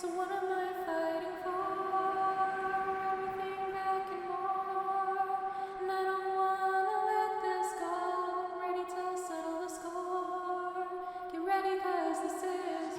So what am I fighting for? Everything back and more. And I don't wanna let this go. I'm ready to settle the score. Get ready, 'cause this is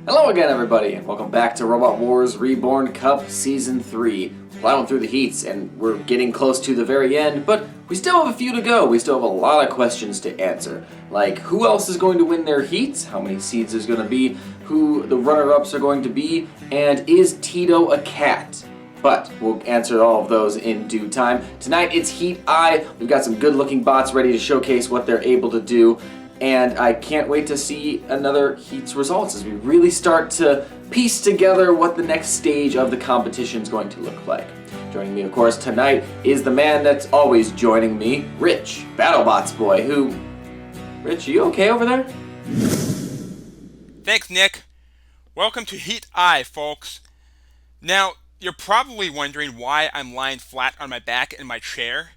Hello again, everybody. Welcome back to Robot Wars Reborn Cup Season 3. Plowing through the heats, and we're getting close to the very end, but we still have a few to go. We still have a lot of questions to answer. Like, who else is going to win their heats? How many seeds is going to be? Who the runner-ups are going to be? And is Tito a cat? But we'll answer all of those in due time. Tonight, it's Heat I. We've got some good-looking bots ready to showcase what they're able to do. And I can't wait to see another Heat's results as we really start to piece together what the next stage of the competition is going to look like. Joining me, of course, tonight is the man that's always joining me, Rich, BattleBots boy, who... Rich, are you okay over there? Thanks, Nick. Welcome to Heat I, folks. Now, you're probably wondering why I'm lying flat on my back in my chair.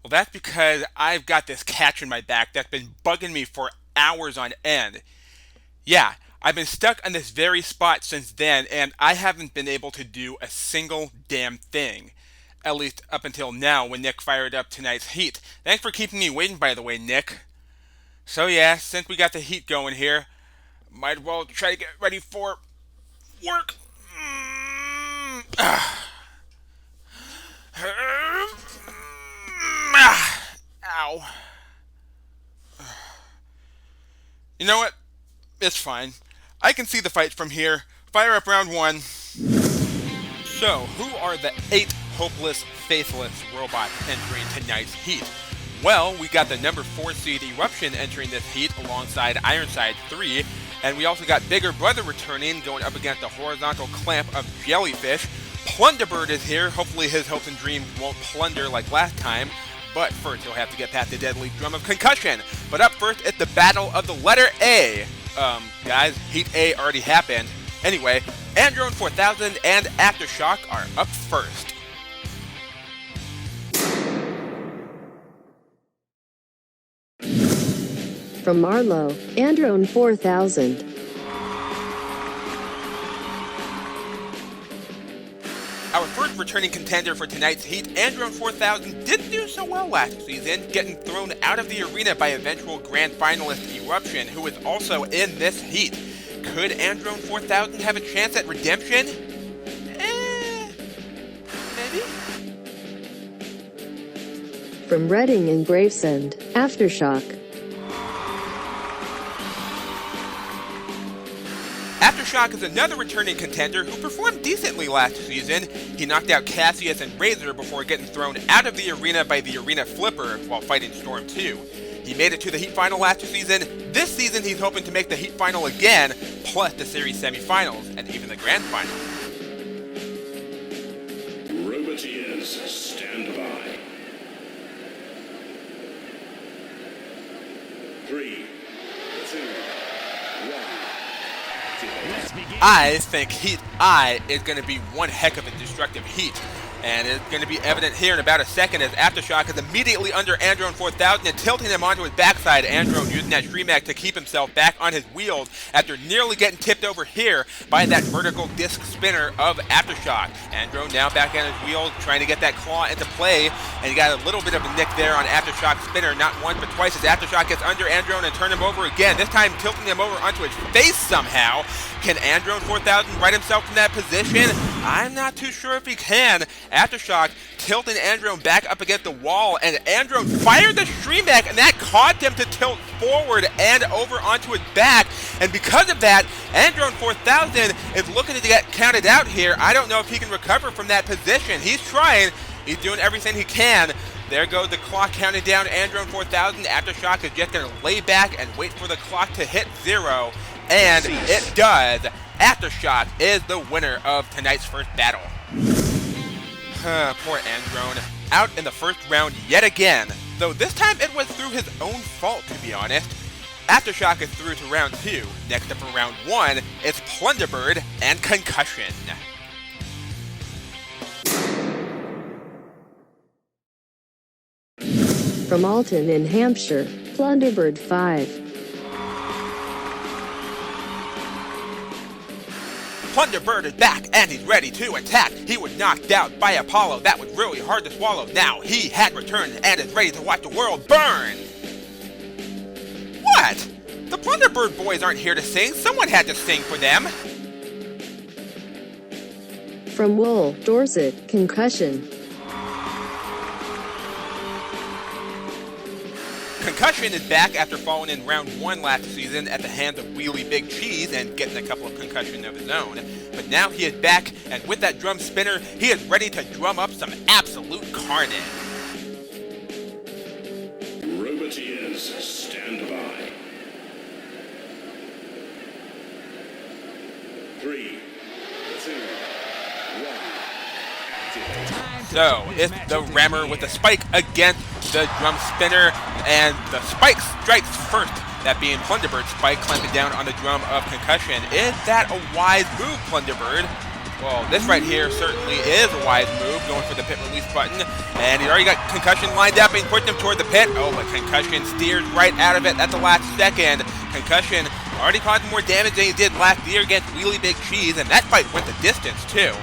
Well, that's because I've got this catch in my back that's been bugging me for hours on end. Yeah, I've been stuck on this very spot since then, and I haven't been able to do a single damn thing. At least up until now, when Nick fired up tonight's heat. Thanks for keeping me waiting, by the way, Nick. So yeah, since we got the heat going here, might as well try to get ready for work. Ow. You know what? It's fine. I can see the fight from here. Fire up round 1. So, who are the 8 hopeless, faithless robots entering tonight's heat? Well, we got the number 4 seed Eruption entering this heat alongside Ironside 3, and we also got Bigger Brother returning, going up against the horizontal clamp of Jellyfish. Plunderbird is here. Hopefully his hopes and dreams won't plunder like last time. But first, he'll have to get past the deadly drum of Concussion. But up first, it's the battle of the letter A. Guys, Heat A already happened. Anyway, Androne 4000 and Aftershock are up first. From Marlowe, Androne 4000. Our first returning contender for tonight's heat, Androne 4000, didn't do so well last season, getting thrown out of the arena by eventual grand finalist Eruption, who is also in this heat. Could Androne 4000 have a chance at redemption? Maybe? From Reading and Gravesend, Aftershock. Aftershock is another returning contender who performed decently last season. He knocked out Cassius and Razor before getting thrown out of the arena by the Arena Flipper while fighting Storm 2. He made it to the Heat Final last season. This season he's hoping to make the Heat Final again, plus the Series semifinals and even the Grand Final. Roboteers, stand by. 3, 2, 1. I think Heat I is going to be one heck of a destructive heat. And it's going to be evident here in about a second as Aftershock is immediately under Androne 4000 and tilting him onto his backside. Androne using that Shreemac to keep himself back on his wheels after nearly getting tipped over here by that vertical disc spinner of Aftershock. Androne now back on his wheels trying to get that claw into play, and he got a little bit of a nick there on Aftershock's spinner, not once but twice as Aftershock gets under Androne and turn him over again, this time tilting him over onto his face somehow. Can Androne 4000 right himself from that position? I'm not too sure if he can. Aftershock tilting Androne back up against the wall, and Androne fired the Shreemac, and that caused him to tilt forward and over onto his back. And because of that, Androne 4000 is looking to get counted out here. I don't know if he can recover from that position. He's trying. He's doing everything he can. There goes the clock counting down Androne 4000. Aftershock is just going to lay back and wait for the clock to hit 0. And it does. Aftershock is the winner of tonight's first battle. Poor Androne. Out in the first round yet again. Though this time it was through his own fault, to be honest. Aftershock is through to round 2. Next up for round 1, it's Plunderbird and Concussion. From Alton in Hampshire, Plunderbird 5. Thunderbird is back, and he's ready to attack. He was knocked out by Apollo. That was really hard to swallow. Now he had returned and is ready to watch the world burn. What? The Thunderbird boys aren't here to sing. Someone had to sing for them. From Wool, Dorset, concussion. Concussion is back after falling in round 1 last season at the hands of Wheelie Big Cheese and getting a couple of concussions of his own. But now he is back, and with that drum spinner, he is ready to drum up some absolute carnage. Roboteers, stand by. 3, 2, 1. Activate. So, it's the rammer with the spike against the drum spinner, and the spike strikes first, that being Thunderbird's spike clamping down on the drum of concussion. Is that a wise move, Thunderbird? Well, this right here certainly is a wise move, going for the pit release button, and he already got concussion lined up and pushed him toward the pit. Oh, but concussion steers right out of it at the last second. Concussion already caused more damage than he did last year against Wheelie Big Cheese, and that fight went the distance too.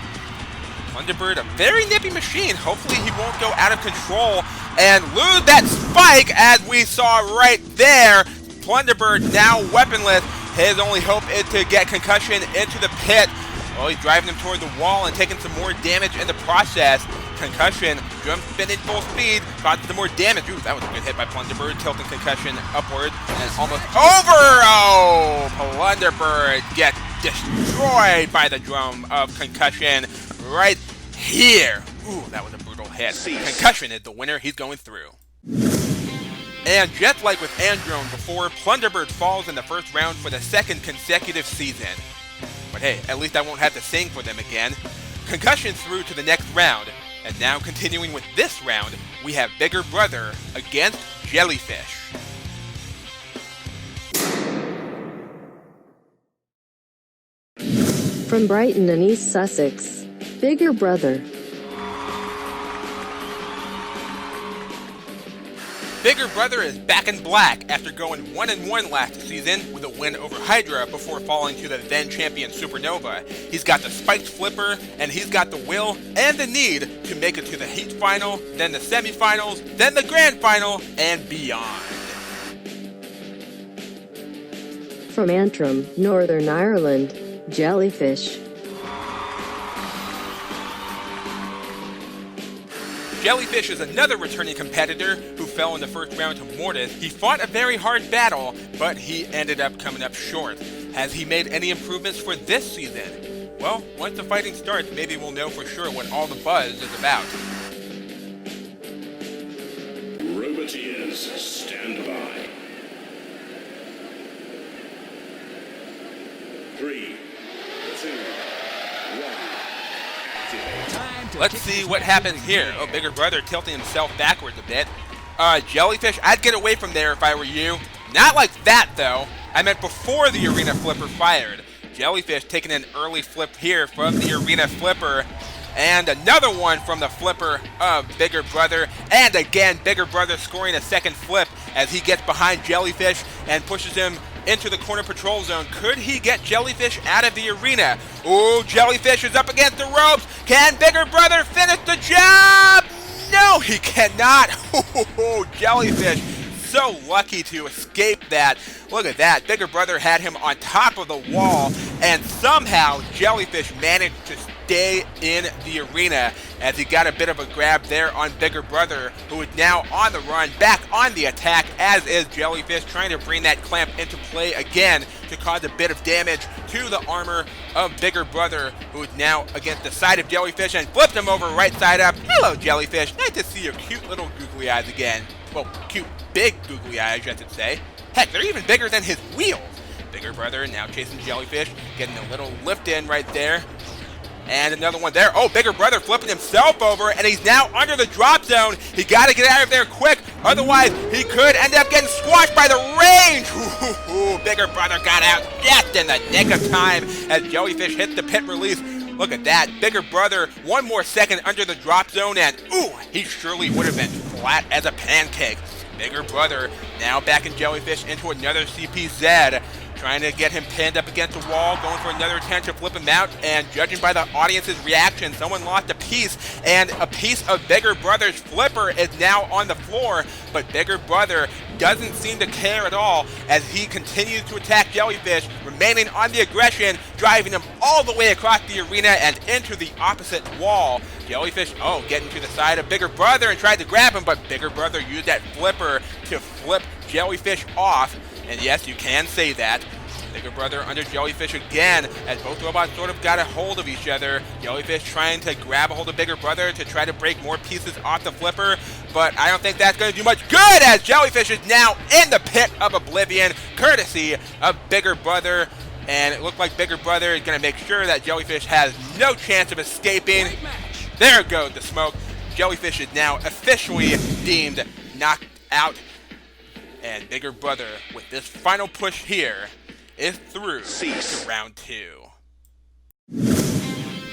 Thunderbird, a very nippy machine. Hopefully he won't go out of control and lose that spike, as we saw right there. Thunderbird now weaponless. His only hope is to get concussion into the pit. Well, he's driving him toward the wall and taking some more damage in the process. Concussion, drum spinning full speed, causing some more damage. Ooh, that was a good hit by Thunderbird, tilting concussion upwards, and almost over! Oh, Thunderbird gets destroyed by the drum of concussion right here. Ooh, that was a brutal hit. Concussion is the winner. He's going through. And just like with Androne before, Thunderbird falls in the first round for the second consecutive season. But hey, at least I won't have to sing for them again. Concussion through to the next round. And now continuing with this round, we have Bigger Brother against Jellyfish. From Brighton and East Sussex, Bigger Brother. Bigger Brother is back in black after going 1-1 last season with a win over Hydra before falling to the then champion Supernova. He's got the spiked flipper, and he's got the will and the need to make it to the heat final, then the semifinals, then the grand final, and beyond. From Antrim, Northern Ireland, Jellyfish. Jellyfish is another returning competitor who fell in the first round to Mortis. He fought a very hard battle, but he ended up coming up short. Has he made any improvements for this season? Well, once the fighting starts, maybe we'll know for sure what all the buzz is about. Roboteers, stand by. 3, 2, 1. Activate. Let's see what happens here. Oh, Bigger Brother tilting himself backwards a bit. Jellyfish, I'd get away from there if I were you. Not like that, though. I meant before the arena flipper fired. Jellyfish taking an early flip here from the arena flipper. And another one from the flipper of Bigger Brother. And again, Bigger Brother scoring a second flip as he gets behind Jellyfish and pushes him into the corner patrol zone. Could he get Jellyfish out of the arena? Ooh, Jellyfish is up against the ropes. Can Bigger Brother finish the job? No, he cannot. Ooh, Jellyfish so lucky to escape that. Look at that. Bigger Brother had him on top of the wall, and somehow Jellyfish managed to stay in the arena as he got a bit of a grab there on Bigger Brother, who is now on the run, back on the attack, as is Jellyfish, trying to bring that clamp into play again to cause a bit of damage to the armor of Bigger Brother, who is now against the side of Jellyfish and flipped him over right side up. Hello, Jellyfish. Nice to see your cute little googly eyes again. Well, cute big googly eyes, I should say. Heck, they're even bigger than his wheels. Bigger Brother now chasing Jellyfish, getting a little lift in right there. And another one there. Oh, Bigger Brother flipping himself over, and he's now under the drop zone. He got to get out of there quick, otherwise he could end up getting squashed by the range. Ooh, Bigger Brother got out just in the nick of time as Jellyfish hit the pit release. Look at that. Bigger Brother, one more second under the drop zone, and ooh, he surely would have been flat as a pancake. Bigger Brother now back in Jellyfish into another CPZ, trying to get him pinned up against the wall, going for another attempt to flip him out, and judging by the audience's reaction, someone lost a piece, and a piece of Bigger Brother's flipper is now on the floor, but Bigger Brother doesn't seem to care at all as he continues to attack Jellyfish, remaining on the aggression, driving him all the way across the arena and into the opposite wall. Jellyfish, getting to the side of Bigger Brother and tried to grab him, but Bigger Brother used that flipper to flip Jellyfish off. And yes, you can say that. Bigger Brother under Jellyfish again, as both robots sort of got a hold of each other. Jellyfish trying to grab a hold of Bigger Brother to try to break more pieces off the flipper, but I don't think that's going to do much good, as Jellyfish is now in the pit of oblivion, courtesy of Bigger Brother. And it looked like Bigger Brother is going to make sure that Jellyfish has no chance of escaping. There goes the smoke. Jellyfish is now officially deemed knocked out. And Bigger Brother, with this final push here, is through to round 2.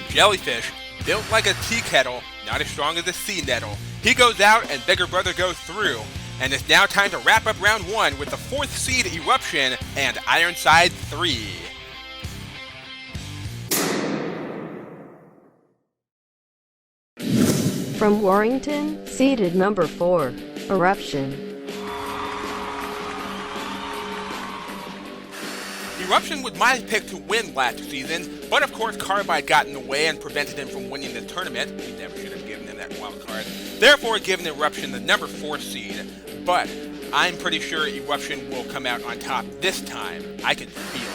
Jellyfish, built like a tea kettle, not as strong as a sea nettle. He goes out and Bigger Brother goes through. And it's now time to wrap up round 1 with the 4th seed Eruption and Ironside 3. From Warrington, seeded number 4, Eruption. Eruption was my pick to win last season, but of course Carbide got in the way and prevented him from winning the tournament. We never should have given him that wild card. Therefore, giving Eruption the number 4 seed. But I'm pretty sure Eruption will come out on top this time. I can feel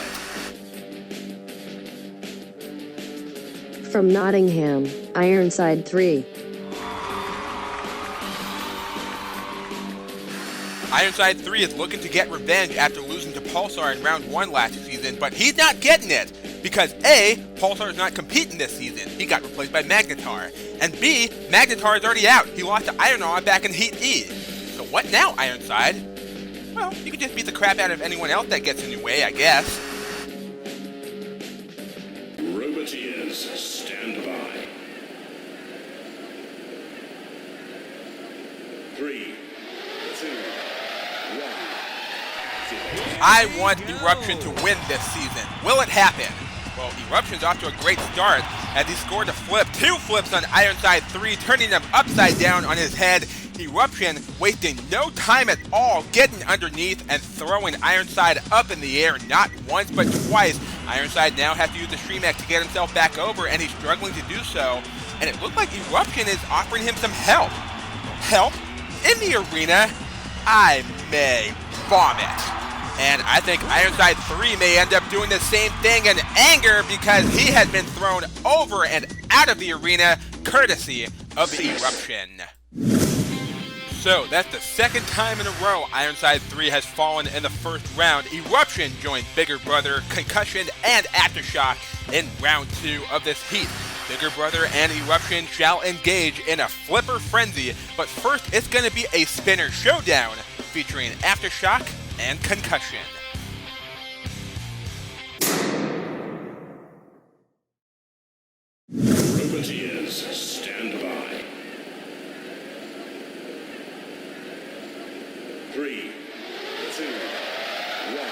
it. From Nottingham, Ironside 3. Ironside 3 is looking to get revenge after losing to Pulsar in round 1 last season, but he's not getting it because A, Pulsar is not competing this season. He got replaced by Magnetar. And B, Magnetar is already out. He lost to Ironaut back in Heat E. So what now, Ironside? Well, you can just beat the crap out of anyone else that gets in your way, I guess. Roboteers, stand by. 3, 2, 1. I want Eruption to win this season. Will it happen? Well, Eruption's off to a great start as he scored a flip, 2 flips on Ironside 3, turning him upside down on his head. Eruption wasting no time at all, getting underneath and throwing Ironside up in the air, not once but twice. Ironside now has to use the Shreemac to get himself back over, and he's struggling to do so. And it looks like Eruption is offering him some help. Help? In the arena? I may vomit. And I think Ironside 3 may end up doing the same thing in anger because he has been thrown over and out of the arena courtesy of Eruption. So that's the second time in a row Ironside 3 has fallen in the first round. Eruption joins Bigger Brother, Concussion, and Aftershock in round 2 of this heat. Bigger Brother and Eruption shall engage in a flipper frenzy, but first it's going to be a spinner showdown featuring Aftershock and Concussion. Roboteers, stand by. 3, 2, 1.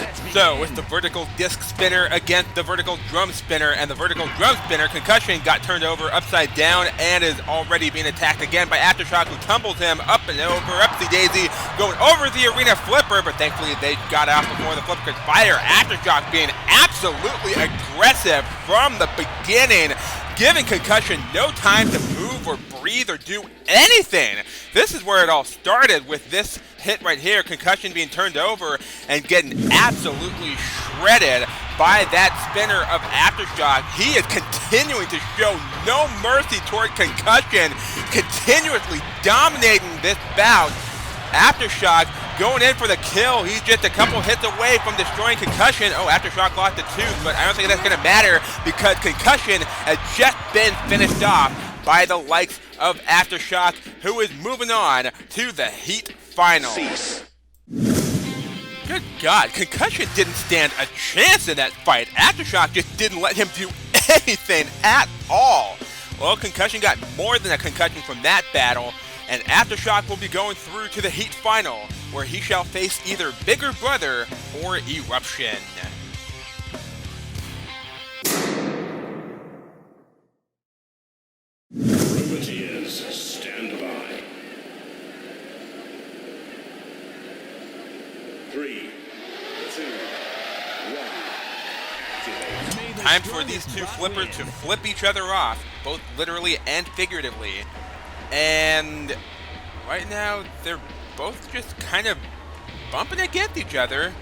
Activate. So, with the vertical disc spinner against the vertical drum spinner, and the vertical drum spinner, Concussion got turned over upside down and is already being attacked again by Aftershock, who tumbles him up and over, upsy-daisy, going over the arena flipper, but thankfully they got out before the flipper could fire. Aftershock being absolutely aggressive from the beginning, giving Concussion no time to move or breathe or do anything. This is where it all started with this hit right here, Concussion being turned over and getting absolutely shredded by that spinner of Aftershock. He is continuing to show no mercy toward Concussion, continuously dominating this bout. Aftershock going in for the kill. He's just a couple hits away from destroying Concussion. Oh, Aftershock lost a tooth, but I don't think that's going to matter because Concussion has just been finished off by the likes of Aftershock, who is moving on to the Heat Finals. Good God, Concussion didn't stand a chance in that fight. Aftershock just didn't let him do anything at all. Well, Concussion got more than a concussion from that battle, and Aftershock will be going through to the Heat Final, where he shall face either Bigger Brother or Eruption. Privileges, stand by. 3, 2, 1. Activate. Time for these two flippers to flip each other off, both literally and figuratively. And right now, they're both just kind of bumping against each other.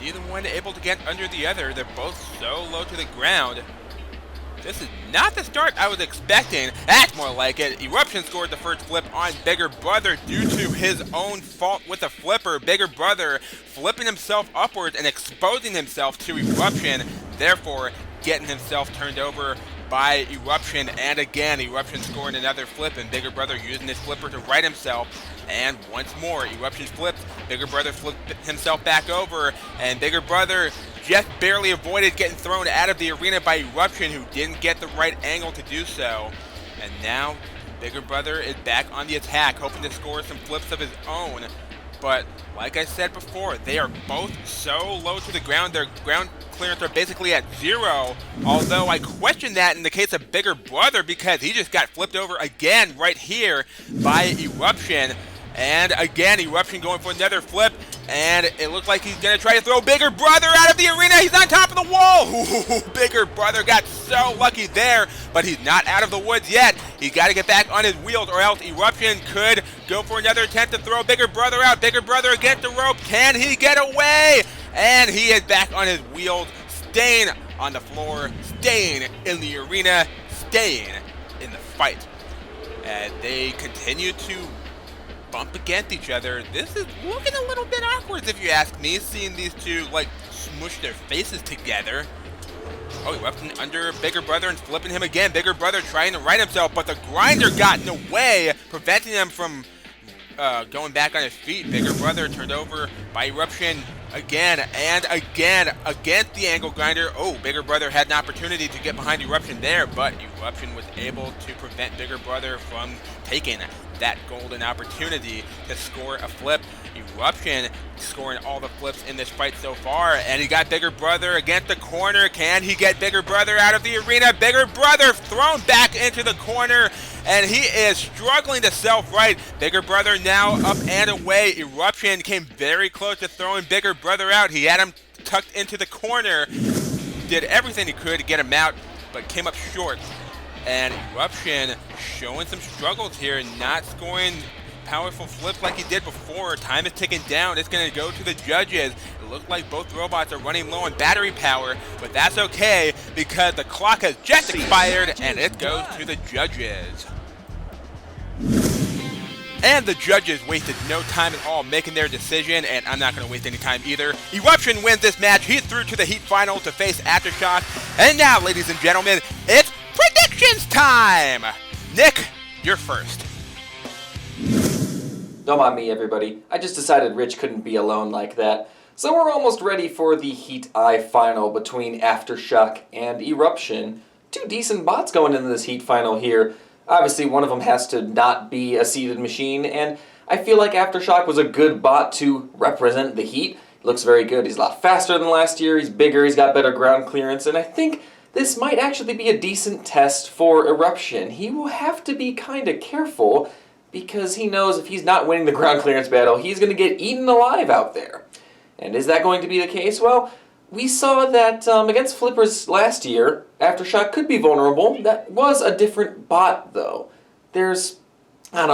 Neither one able to get under the other. They're both so low to the ground. This is not the start I was expecting. That's more like it. Eruption scored the first flip on Bigger Brother due to his own fault with the flipper. Bigger Brother flipping himself upwards and exposing himself to Eruption, therefore getting himself turned over by Eruption. And again, Eruption scoring another flip, and Bigger Brother using his flipper to right himself. And once more, Eruption flips, Bigger Brother flipped himself back over, and Bigger Brother just barely avoided getting thrown out of the arena by Eruption, who didn't get the right angle to do so. And now, Bigger Brother is back on the attack, hoping to score some flips of his own. But, like I said before, they are both so low to the ground, their ground clearance are basically at 0. Although I question that in the case of Bigger Brother, because he just got flipped over again right here by Eruption. And again, Eruption going for another flip, and it looks like he's going to try to throw Bigger Brother out of the arena. He's on top of the wall. Ooh, Bigger Brother got so lucky there, but he's not out of the woods yet. He's got to get back on his wheels, or else Eruption could go for another attempt to throw Bigger Brother out. Bigger Brother against the rope. Can he get away? And he is back on his wheels, staying on the floor, staying in the arena, staying in the fight. And they continue to bump against each other. This is looking a little bit awkward, if you ask me, seeing these two like smush their faces together. Oh, Eruption under Bigger Brother and flipping him again. Bigger Brother trying to right himself, but the grinder got in the way, preventing him from going back on his feet. Bigger Brother turned over by Eruption again and again against the angle grinder. Oh, Bigger Brother had an opportunity to get behind Eruption there, but Eruption was able to prevent Bigger Brother from taking that golden opportunity to score a flip. Eruption scoring all the flips in this fight so far, and he got Bigger Brother against the corner. Can he get Bigger Brother out of the arena? Bigger Brother thrown back into the corner, and he is struggling to self-right. Bigger Brother now up and away. Eruption came very close to throwing Bigger Brother out. He had him tucked into the corner, did everything he could to get him out, but came up short. And Eruption showing some struggles here, not scoring powerful flips like he did before. Time is ticking down. It's going to go to the judges. It looks like both robots are running low on battery power, but that's okay because the clock has just expired, and it goes to the judges. And the judges wasted no time at all making their decision, and I'm not going to waste any time either. Eruption wins this match. He's through to the Heat Final to face Aftershock. And now, ladies and gentlemen, it's predictions time! Nick, you're first. Don't mind me, everybody. I just decided Rich couldn't be alone like that. So we're almost ready for the Heat I Final between Aftershock and Eruption. Two decent bots going into this Heat Final here. Obviously, one of them has to not be a seated machine, and I feel like Aftershock was a good bot to represent the Heat. He looks very good. He's a lot faster than last year. He's bigger. He's got better ground clearance, and I think this might actually be a decent test for Eruption. He will have to be kind of careful because he knows if he's not winning the ground clearance battle, he's going to get eaten alive out there. And is that going to be the case? Well, we saw that against Flippers last year, Aftershock could be vulnerable. That was a different bot, though. There's a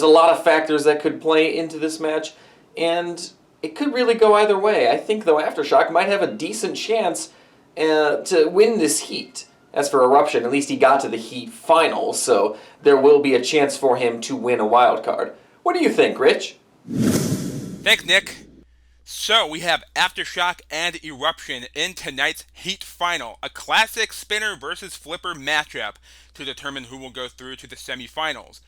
lot of factors that could play into this match, and it could really go either way. I think, though, Aftershock might have a decent chance to win this heat. As for Eruption, at least he got to the Heat Final, so there will be a chance for him to win a wild card. What do you think, Rich? Thanks, Nick. So we have Aftershock and Eruption in tonight's Heat Final, a classic spinner versus flipper matchup to determine who will go through to the semifinals.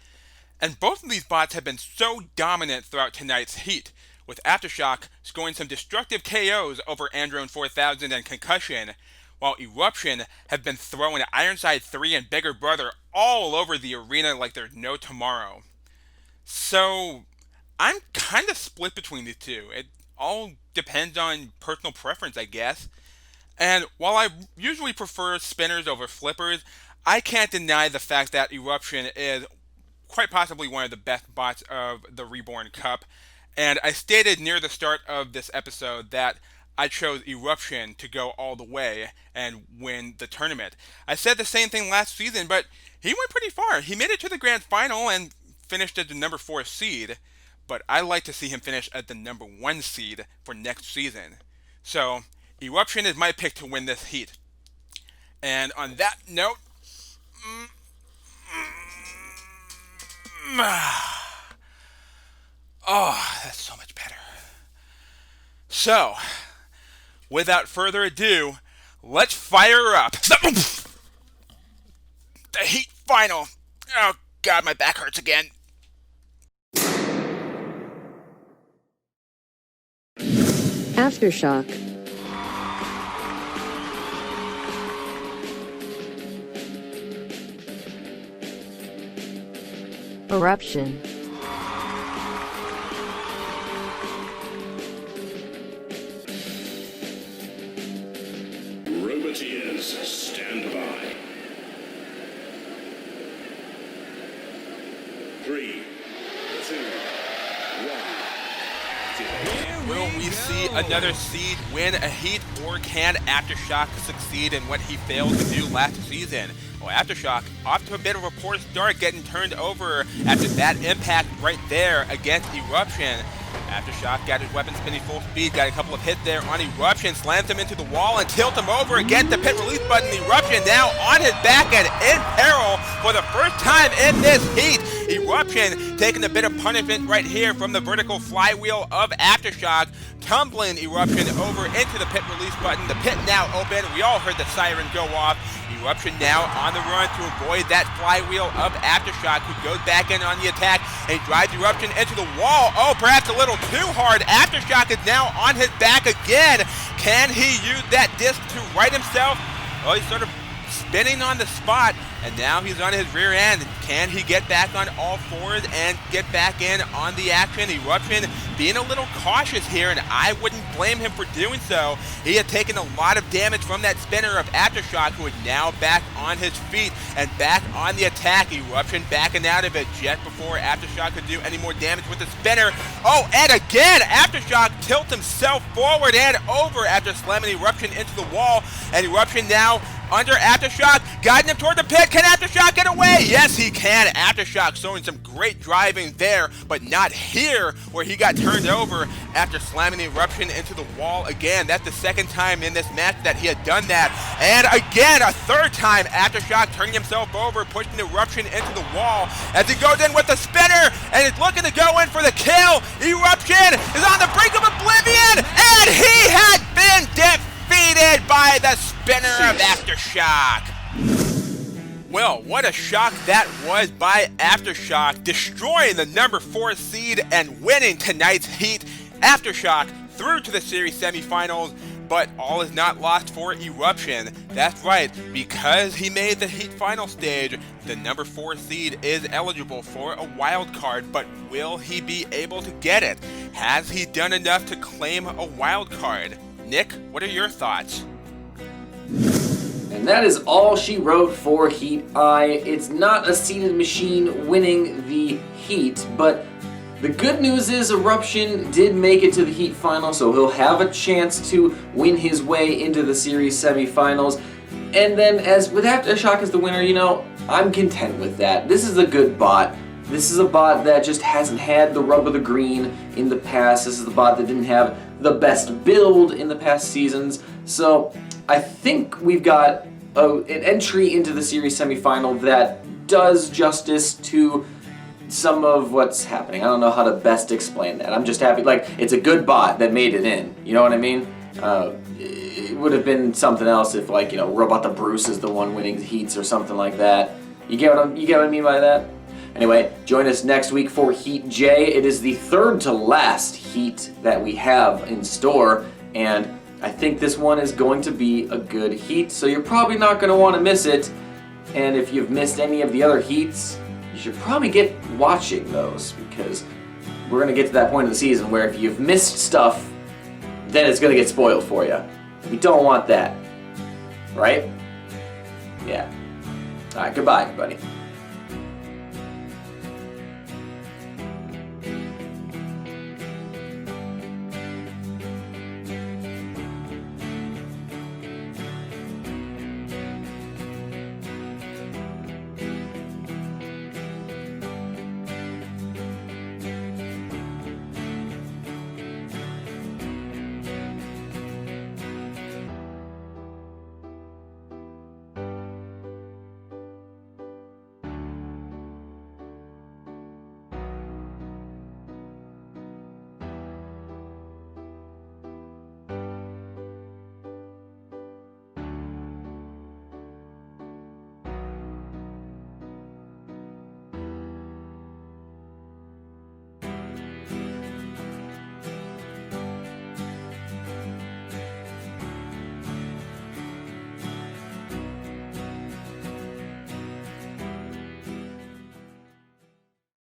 And both of these bots have been so dominant throughout tonight's Heat, with Aftershock scoring some destructive KOs over Androne 4000 and Concussion, while Eruption have been throwing Ironside 3 and Bigger Brother all over the arena like there's no tomorrow. So I'm kind of split between the two. It all depends on personal preference, I guess. And while I usually prefer spinners over flippers, I can't deny the fact that Eruption is quite possibly one of the best bots of the Reborn Cup. And I stated near the start of this episode that I chose Eruption to go all the way and win the tournament. I said the same thing last season, but he went pretty far. He made it to the grand final and finished as the number 4 seed, but I like to see him finish as the number 1 seed for next season. So, Eruption is my pick to win this heat. And on that note, oh, that's so much better. So, without further ado, let's fire up the heat final. Oh god, my back hurts again. Aftershock. Eruption. Roboteers, stand by. 3, 2, 1. Activate. Will we see another seed win a heat, or can Aftershock succeed in what he failed to do last season? Well, Aftershock off to a bit of a poor start, getting turned over after that impact right there against Eruption. Aftershock got his weapon spinning full speed, got a couple of hits there on Eruption, slams him into the wall and tilts him over against the pit release button. Eruption now on his back and in peril for the first time in this heat. Eruption taking a bit of punishment right here from the vertical flywheel of Aftershock, tumbling Eruption over into the pit release button. The pit now open. We all heard the siren go off. Eruption now on the run to avoid that flywheel of Aftershock, who goes back in on the attack and drives Eruption into the wall. Oh, perhaps a little too hard. Aftershock is now on his back again. Can he use that disc to right himself? Well, he's sort of spinning on the spot, and now he's on his rear end. Can he get back on all fours and get back in on the action? Eruption being a little cautious here, and I wouldn't blame him for doing so. He had taken a lot of damage from that spinner of Aftershock, who is now back on his feet and back on the attack. Eruption backing out of it just before Aftershock could do any more damage with the spinner. Oh, and again, Aftershock tilts himself forward and over after slamming Eruption into the wall, and Eruption now under Aftershock, guiding him toward the pit. Can Aftershock get away? Yes, he can. Aftershock showing some great driving there, but not here, where he got turned over after slamming Eruption into the wall again. That's the second time in this match that he had done that. And again, a third time, Aftershock turning himself over, pushing Eruption into the wall as he goes in with the spinner and is looking to go in for the kill. Eruption is on the brink of oblivion, and he had been defeated by the spinner of Aftershock. Well, what a shock that was by Aftershock, destroying the number 4 seed and winning tonight's heat. Aftershock through to the series semifinals, but all is not lost for Eruption. That's right, because he made the heat final stage, the number 4 seed is eligible for a wild card, but will he be able to get it? Has he done enough to claim a wild card? Nick, what are your thoughts? And that is all she wrote for Heat I. It's not a seeded machine winning the heat, but the good news is Eruption did make it to the heat final, so he'll have a chance to win his way into the series semifinals. And then, as with Aftershock as the winner, you know, I'm content with that. This is a good bot. This is a bot that just hasn't had the rub of the green in the past. This is the bot that didn't have the best build in the past seasons. So I think we've got an entry into the series semifinal that does justice to some of what's happening. I don't know how to best explain that. I'm just happy, like, it's a good bot that made it in. You know what I mean? It would have been something else if, like, you know, Robot the Bruce is the one winning the heats or something like that. You get what I mean by that? Anyway, join us next week for Heat J. It is the third to last heat that we have in store, and I think this one is going to be a good heat, so you're probably not going to want to miss it. And if you've missed any of the other heats, you should probably get watching those, because we're going to get to that point of the season where if you've missed stuff, then it's going to get spoiled for you. We don't want that. Right? Yeah. Alright, goodbye, everybody.